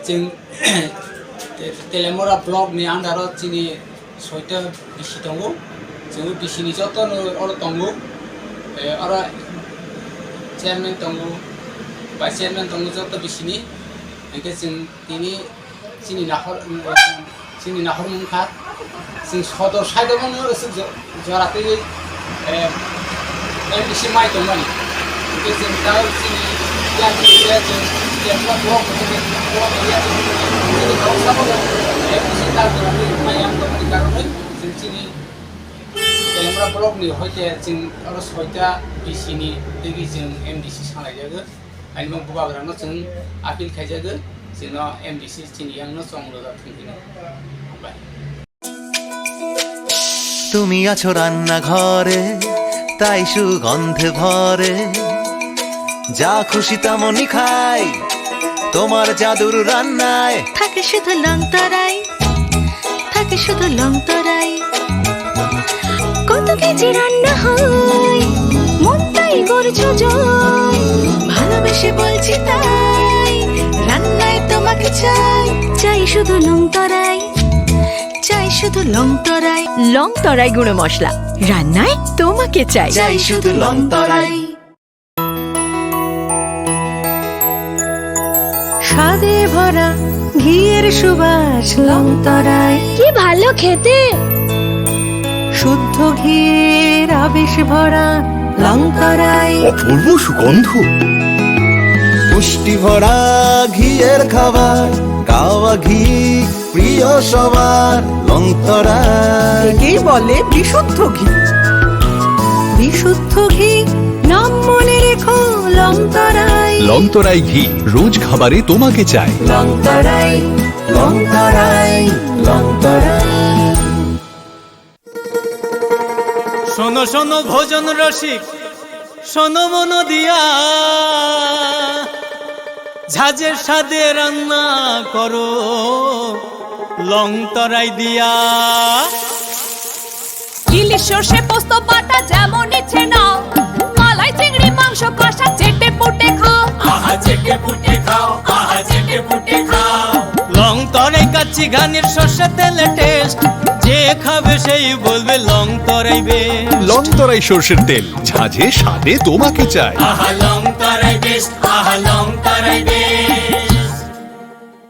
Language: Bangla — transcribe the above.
जों तेलेमरा ब्लकनि आन्दाराव जोंनि 6टा बिसि दङ जों बिसिनि जतन अर दङ आरो चेयारमेन दङ भाइस चेयारमेन दङ जत बिसिनि ओंखाय जों दिनै जोंनि नाहर मुंखा जों सदर साइडआवनो जराखै एमडिसि माइ दंमोन ओंखाय जों दा जोंनि तेलेमरा ब्लक तेलेमरा ब्लकनि हयते जों आरो 6टा बिसिनि दिगि जों एमडिसि सालायजागो आइनो बुबाग्रानो जों आपिल खायजागो जोंना एमडिसि चिनियानो संलदा थुंगिनो তুমি আছো রান্না ঘরে তাই সুগন্ধে ভরে যা খুশি তেমনই খাই তোমার জাদুর রান্নায় থাকে শুধু লং তরাই থাকে শুধু লং তরাই কত কেজি রান্না হয় মনটাই করছো জয় ভালোবেসে বলছি তাই রান্নায় তোমাকে চাই চাই শুধু লং তরাই চাই শুধু লং তরাই গুঁড়ো মশলা রান্নায় তোমাকে চাই চাই শুধু লং তরাই স্বাদে ভরা ঘিয়ের সুবাস লং তরাই কি ভালো খেতে শুদ্ধ ঘিয়ের আবেশ ভরা লং তরাই অপূর্ব সুগন্ধ পুষ্টি ভরা ঘিয়ের খাবার কাওয়া ঘি প্রিয় সবার লং তরাই একেই বলে বিশুদ্ধ ঘি বিশুদ্ধ ঘি নাম মনে রেখো লং তরাই লংতরাই ঘি রোজ খাবারে তোমাকে চাই লং তরাই লং তরাই লং তরাই শোনো শোনো ভোজন রসিক শোনো মন দিয়া ঝাঁঝের স্বাদে রান্না করো লং তরাই দিয়া ইলিশ সর্ষে পোস্ত বাটা যেমন ইচ্ছে নাও মালাই চিংড়ি মাংস কষা চেটে পুটে খাও আহা চেটে পুটে খাও আহা চেটে পুটে খাও লং তরাই কাচ্চি ঘানির সর্ষে তেলে টেস্ট যে খাবে সেই বলবে লং তরাই বেশ লংতরাই সরষের তেল ঝাঁঝে স্বাদে তোমাকে চাই আহা লং তরাই বেশ আহা লং তরাই বেশ